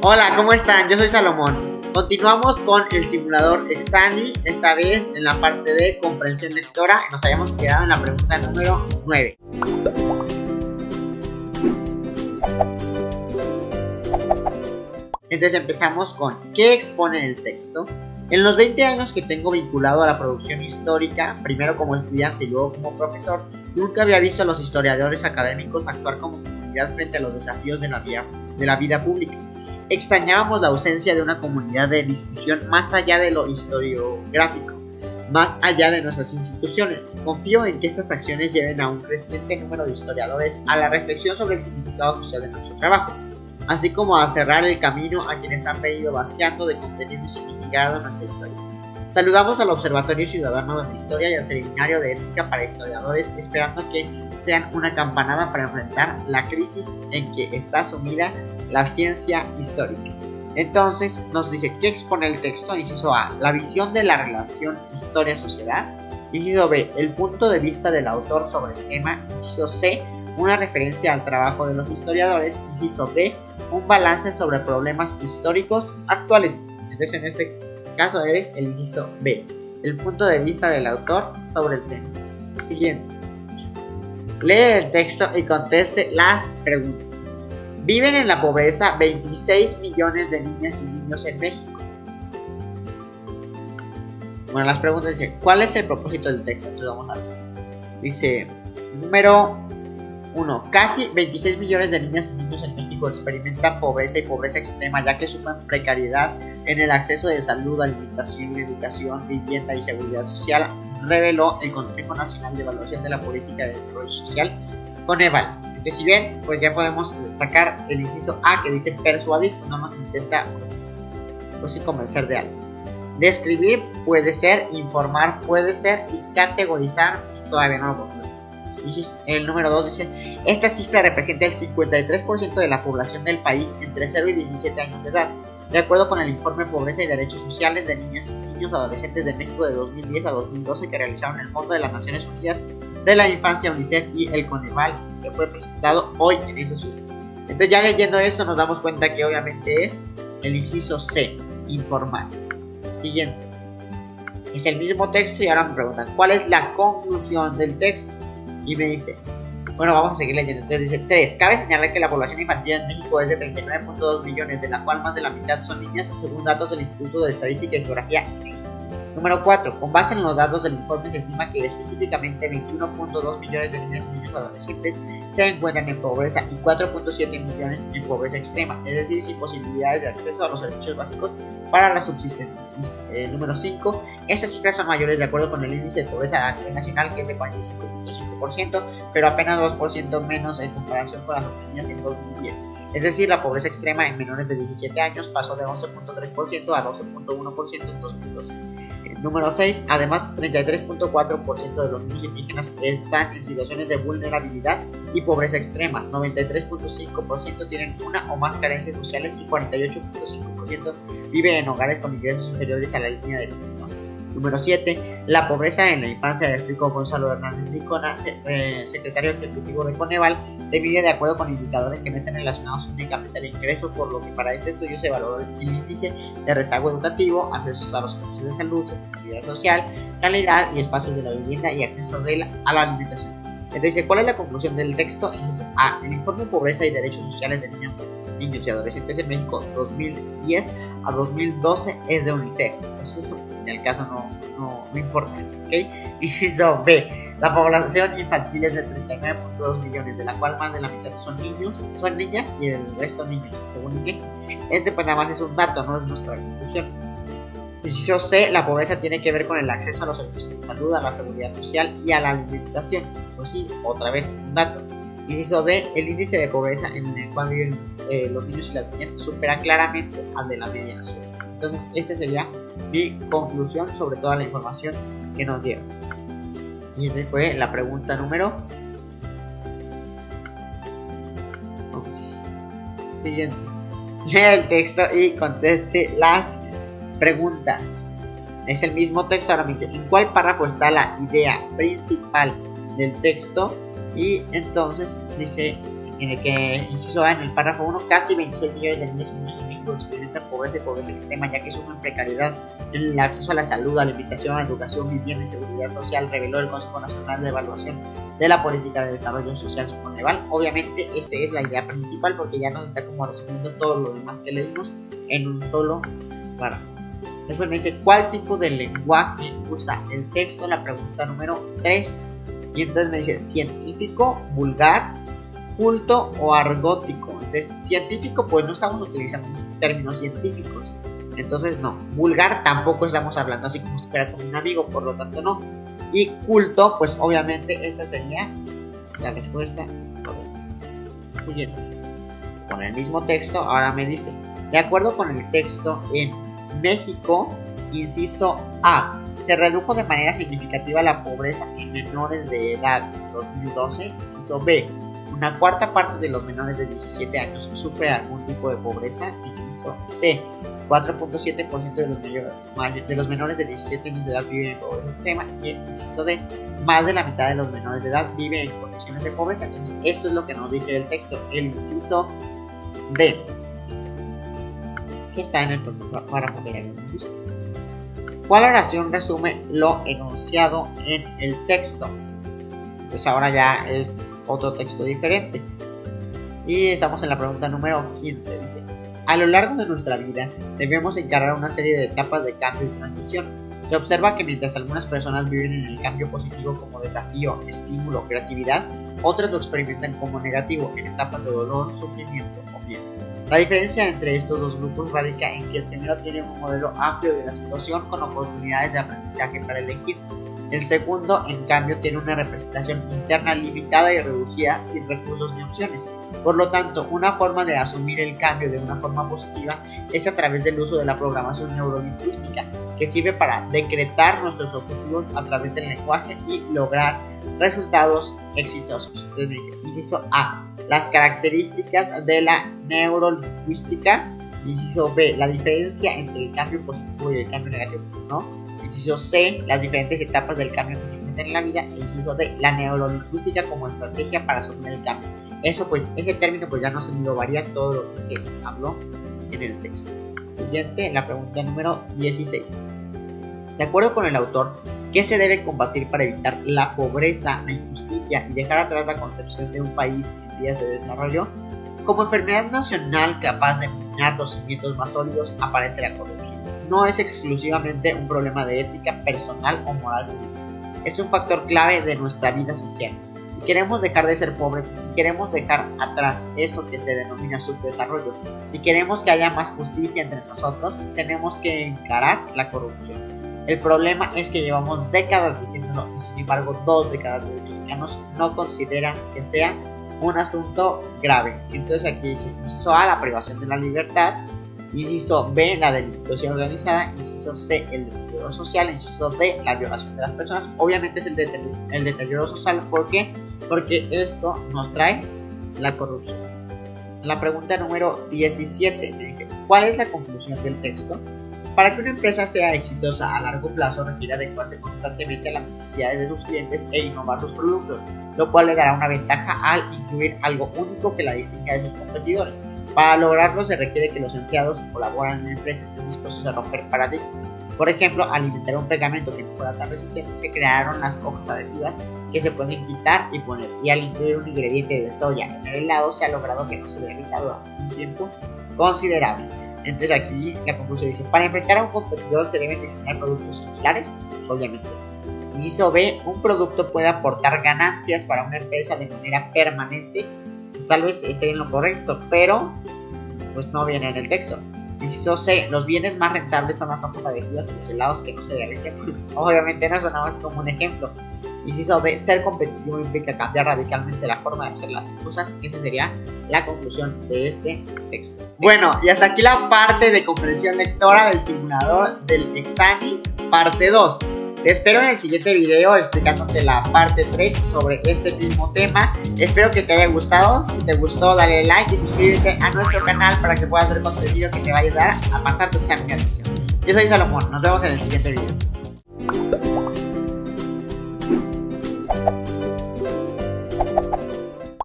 Hola, ¿cómo están? Yo soy Salomón. Continuamos con el simulador Exani, esta vez en la parte de comprensión lectora. Nos habíamos quedado en la pregunta número 9. Entonces empezamos con ¿qué expone el texto? En los 20 años que tengo vinculado a la producción histórica, primero como estudiante y luego como profesor, nunca había visto a los historiadores académicos actuar como comunidad frente a los desafíos de la vida pública. Extrañábamos la ausencia de una comunidad de discusión más allá de lo historiográfico, más allá de nuestras instituciones. Confío en que estas acciones lleven a un creciente número de historiadores a la reflexión sobre el significado social de nuestro trabajo, así como a cerrar el camino a quienes han venido vaciando de contenido y significado nuestra historia. Saludamos al Observatorio Ciudadano de la Historia y al Seminario de Ética para Historiadores, esperando que sean una campanada para enfrentar la crisis en que está sumida la ciencia histórica. Entonces nos dice ¿qué expone el texto? Inciso A, la visión de la relación historia-sociedad. Inciso B, el punto de vista del autor sobre el tema. Inciso C, una referencia al trabajo de los historiadores. Inciso D, un balance sobre problemas históricos actuales. Entonces en este caso es el inciso B, el punto de vista del autor sobre el tema. Siguiente. Lee el texto y conteste las preguntas. Viven en la pobreza 26 millones de niñas y niños en México. Bueno, las preguntas dicen, ¿cuál es el propósito del texto? Entonces vamos a ver. Dice, número 1. Casi 26 millones de niñas y niños en México experimentan pobreza y pobreza extrema, ya que sufren precariedad en el acceso de salud, alimentación, educación, vivienda y seguridad social, reveló el Consejo Nacional de Evaluación de la Política de Desarrollo Social, Coneval. Entonces, si bien, pues ya podemos sacar el inciso A que dice persuadir, pues no nos intenta pues sí convencer de algo. Describir puede ser, informar puede ser y categorizar todavía no lo podemos hacer. El número 2 dice, esta cifra representa el 53% de la población del país entre 0 y 17 años de edad, de acuerdo con el informe Pobreza y Derechos Sociales de Niñas y Niños Adolescentes de México de 2010 a 2012 que realizaron el Fondo de las Naciones Unidas de la Infancia, UNICEF y el Coneval, que fue presentado hoy en ese estudio. Entonces ya leyendo esto nos damos cuenta que obviamente es el inciso C, informar. Siguiente. Es el mismo texto y ahora me preguntan, ¿cuál es la conclusión del texto? Y me dice, bueno, vamos a seguir leyendo. Entonces dice 3. Cabe señalar que la población infantil en México es de 39.2 millones, de la cual más de la mitad son niñas, según datos del Instituto de Estadística y Geografía. Número 4. Con base en los datos del informe se estima que específicamente 21.2 millones de niñas y niños adolescentes se encuentran en pobreza y 4.7 millones en pobreza extrema, es decir, sin posibilidades de acceso a los servicios básicos para la subsistencia. Número 5. Estas cifras son mayores de acuerdo con el índice de pobreza a nivel nacional, que es de 45.5%, pero apenas 2% menos en comparación con las obtenidas en 2010. Es decir, la pobreza extrema en menores de 17 años pasó de 11.3% a 12.1% en 2012. Número 6. Además, 33.4% de los niños indígenas están en situaciones de vulnerabilidad y pobreza extremas. 93.5% tienen una o más carencias sociales y 48.5% vive en hogares con ingresos inferiores a la línea de bienestar. Número 7. La pobreza en la infancia, explicó Gonzalo Hernández Licona, secretario ejecutivo de Coneval, se mide de acuerdo con indicadores que no están relacionados únicamente al ingreso, por lo que para este estudio se valoró el índice de rezago educativo, acceso a los servicios de salud, seguridad social, calidad y espacios de la vivienda y acceso a la alimentación. Entonces, ¿cuál es la conclusión del texto? A. El informe Pobreza y Derechos Sociales de Niños y Adolescentes en México 2010 a 2012 es de UNICEF. Eso en el caso no importa, ¿ok? Inciso B. La población infantil es de 39.2 millones, de la cual más de la mitad son niñas y el resto niños, según INEGI. Este pues nada más es un dato, no es nuestra conclusión. Inciso C. La pobreza tiene que ver con el acceso a los servicios de salud, a la seguridad social y a la alimentación. Pues sí, otra vez un dato. Inciso D. El índice de pobreza en el cual viven los niños y las niñas supera claramente al de la media nacional. Entonces, esta sería mi conclusión sobre toda la información que nos dieron. Y esta fue la pregunta número 11. Siguiente. Lea el texto y conteste las preguntas. Es el mismo texto, ahora me dice en cuál párrafo está la idea principal del texto. Y entonces dice en el que, inciso A, en el párrafo 1, casi 26 millones de niños y niños en México experimentan pobreza y pobreza extrema, ya que sufren precariedad en el acceso a la salud, alimentación, educación, vivienda y seguridad social, reveló el Consejo Nacional de Evaluación de la Política de Desarrollo Social, Coneval. Obviamente, esta es la idea principal porque ya nos está como resumiendo todo lo demás que leímos en un solo párrafo. Después me dice, ¿cuál tipo de lenguaje usa el texto? La pregunta número 3. Y entonces me dice, científico, vulgar, culto o argótico. Entonces, científico, pues no estamos utilizando términos científicos. Entonces, no. Vulgar tampoco estamos hablando así como si fuera con un amigo, por lo tanto, no. Y culto, pues obviamente esta sería la respuesta correcta. Siguiente. Con el mismo texto, ahora me dice, de acuerdo con el texto, en México, inciso A, se redujo de manera significativa la pobreza en menores de edad en 2012. Inciso B, una cuarta parte de los menores de 17 años sufre algún tipo de pobreza. Inciso C, 4.7% de los menores de 17 años de edad viven en pobreza extrema. Y el inciso D, más de la mitad de los menores de edad viven en condiciones de pobreza. Entonces, esto es lo que nos dice el texto, el inciso D, que está en el párrafo de la lingüística. ¿Cuál oración resume lo enunciado en el texto? Entonces ahora ya es otro texto diferente. Y estamos en la pregunta número 15. Dice, a lo largo de nuestra vida debemos encarar una serie de etapas de cambio y transición. Se observa que mientras algunas personas viven en el cambio positivo como desafío, estímulo, creatividad, otras lo experimentan como negativo en etapas de dolor, sufrimiento o miedo. La diferencia entre estos dos grupos radica en que el primero tiene un modelo amplio de la situación con oportunidades de aprendizaje para elegir. El segundo, en cambio, tiene una representación interna limitada y reducida sin recursos ni opciones. Por lo tanto, una forma de asumir el cambio de una forma positiva es a través del uso de la programación neurolingüística, que sirve para decretar nuestros objetivos a través del lenguaje y lograr resultados exitosos. Entonces me dice, inciso A, las características de la neurolingüística. Inciso B, la diferencia entre el cambio positivo y el cambio negativo, ¿no? Inciso C, las diferentes etapas del cambio que se enfrentan en la vida. E inciso D, la neurolingüística como estrategia para asumir el cambio. Eso pues, ese término pues ya no se lo varía todo lo que se habló en el texto. Siguiente, la pregunta número 16. De acuerdo con el autor, ¿qué se debe combatir para evitar la pobreza, la injusticia y dejar atrás la concepción de un país en vías de desarrollo? Como enfermedad nacional capaz de minar los cimientos más sólidos aparece la corrupción. No es exclusivamente un problema de ética personal o moral pública. Es un factor clave de nuestra vida social. Si queremos dejar de ser pobres, si queremos dejar atrás eso que se denomina subdesarrollo, si queremos que haya más justicia entre nosotros, tenemos que encarar la corrupción. El problema es que llevamos décadas diciéndolo y sin embargo 2 de cada 3 mexicanos no consideran que sea un asunto grave. Entonces aquí dice, inciso A, la privación de la libertad, inciso B, la delincuencia organizada, inciso C, el deterioro social, inciso D, la violación de las personas. Obviamente es el deterioro social. ¿Por qué? Porque esto nos trae la corrupción. La pregunta número 17 me dice, ¿cuál es la conclusión del texto? Para que una empresa sea exitosa a largo plazo requiere adecuarse constantemente a las necesidades de sus clientes e innovar sus productos, lo cual le dará una ventaja al incluir algo único que la distinga de sus competidores. Para lograrlo se requiere que los empleados que colaboran en la empresa estén dispuestos a romper paradigmas. Por ejemplo, al inventar un pegamento que no fuera tan resistente, se crearon las hojas adhesivas que se pueden quitar y poner, y al incluir un ingrediente de soya en el helado se ha logrado que no se derrita durante un tiempo considerable. Entonces aquí la conclusión dice, para enfrentar a un competidor se deben diseñar productos similares, pues obviamente. Inciso B, un producto puede aportar ganancias para una empresa de manera permanente. Pues tal vez esté en lo correcto, pero pues no viene en el texto. Inciso C, los bienes más rentables son las hojas adhesivas y los helados que no se derriten. Pues obviamente no, eso nada más como un ejemplo. Inciso D, ser competitivo implica cambiar radicalmente la forma de hacer las cosas. Esa sería la conclusión de este texto. Bueno, y hasta aquí la parte de comprensión lectora del simulador del Exani, parte 2. Te espero en el siguiente video explicándote la parte 3 sobre este mismo tema. Espero que te haya gustado. Si te gustó, dale like y suscríbete a nuestro canal para que puedas ver contenido que te va a ayudar a pasar tu examen de admisión. Yo soy Salomón, nos vemos en el siguiente video.